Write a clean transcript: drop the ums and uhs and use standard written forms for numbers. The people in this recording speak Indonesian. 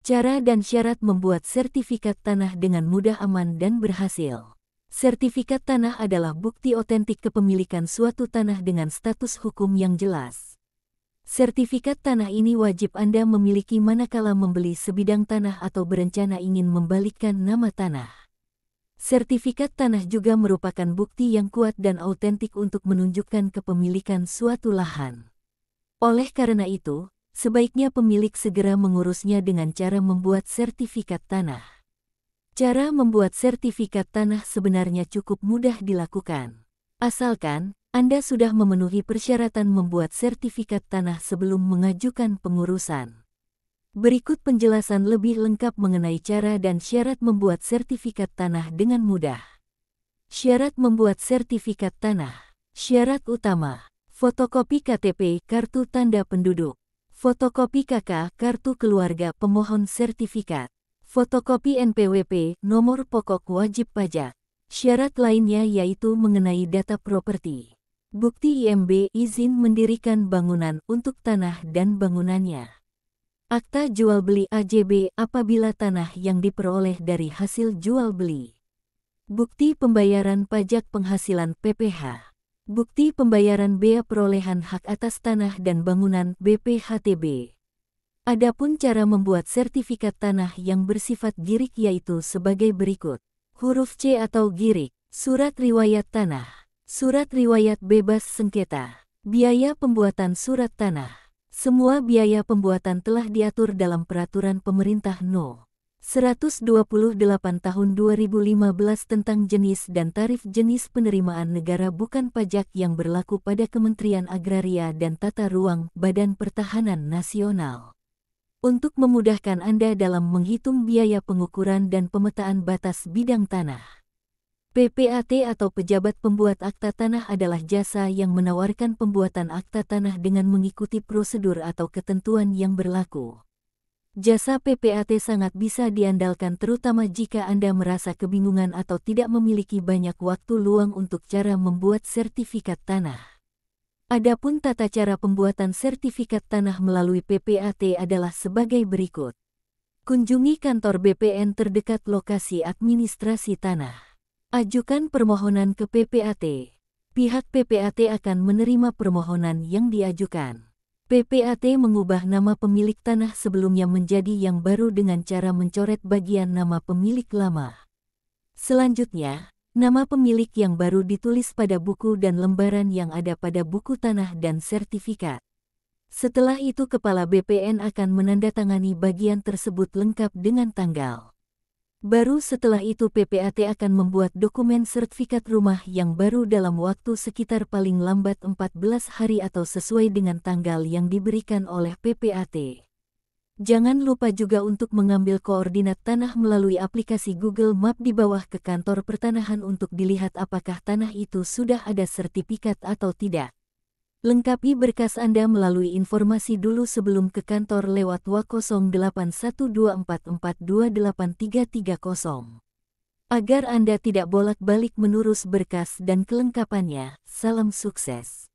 Cara dan syarat membuat sertifikat tanah dengan mudah, aman, dan berhasil. Sertifikat tanah adalah bukti otentik kepemilikan suatu tanah dengan status hukum yang jelas. Sertifikat tanah ini wajib Anda memiliki manakala membeli sebidang tanah atau berencana ingin membalikkan nama tanah. Sertifikat tanah juga merupakan bukti yang kuat dan autentik untuk menunjukkan kepemilikan suatu lahan. Oleh karena itu, sebaiknya pemilik segera mengurusnya dengan cara membuat sertifikat tanah. Cara membuat sertifikat tanah sebenarnya cukup mudah dilakukan. Asalkan Anda sudah memenuhi persyaratan membuat sertifikat tanah sebelum mengajukan pengurusan. Berikut penjelasan lebih lengkap mengenai cara dan syarat membuat sertifikat tanah dengan mudah. Syarat membuat sertifikat tanah. Syarat utama: fotokopi KTP kartu tanda penduduk, fotokopi KK kartu keluarga pemohon sertifikat, fotokopi NPWP nomor pokok wajib pajak. Syarat lainnya yaitu mengenai data properti, bukti IMB izin mendirikan bangunan untuk tanah dan bangunannya, akta jual beli AJB apabila tanah yang diperoleh dari hasil jual beli, bukti pembayaran pajak penghasilan PPH, bukti pembayaran bea perolehan hak atas tanah dan bangunan BPHTB. Adapun cara membuat sertifikat tanah yang bersifat girik yaitu sebagai berikut. Huruf C atau girik, surat riwayat tanah, surat riwayat bebas sengketa, biaya pembuatan surat tanah. Semua biaya pembuatan telah diatur dalam Peraturan Pemerintah No. 128 Tahun 2015 tentang jenis dan tarif jenis penerimaan negara bukan pajak yang berlaku pada Kementerian Agraria dan Tata Ruang Badan Pertahanan Nasional. Untuk memudahkan Anda dalam menghitung biaya pengukuran dan pemetaan batas bidang tanah, PPAT atau pejabat pembuat akta tanah adalah jasa yang menawarkan pembuatan akta tanah dengan mengikuti prosedur atau ketentuan yang berlaku. Jasa PPAT sangat bisa diandalkan terutama jika Anda merasa kebingungan atau tidak memiliki banyak waktu luang untuk cara membuat sertifikat tanah. Adapun tata cara pembuatan sertifikat tanah melalui PPAT adalah sebagai berikut. Kunjungi kantor BPN terdekat lokasi administrasi tanah. Ajukan permohonan ke PPAT. Pihak PPAT akan menerima permohonan yang diajukan. PPAT mengubah nama pemilik tanah sebelumnya menjadi yang baru dengan cara mencoret bagian nama pemilik lama. Selanjutnya, nama pemilik yang baru ditulis pada buku dan lembaran yang ada pada buku tanah dan sertifikat. Setelah itu Kepala BPN akan menandatangani bagian tersebut lengkap dengan tanggal. Baru setelah itu PPAT akan membuat dokumen sertifikat rumah yang baru dalam waktu sekitar paling lambat 14 hari atau sesuai dengan tanggal yang diberikan oleh PPAT. Jangan lupa juga untuk mengambil koordinat tanah melalui aplikasi Google Map di bawah ke kantor pertanahan untuk dilihat apakah tanah itu sudah ada sertifikat atau tidak. Lengkapi berkas Anda melalui informasi dulu sebelum ke kantor lewat WA081244283330. Agar Anda tidak bolak-balik mengurus berkas dan kelengkapannya, salam sukses.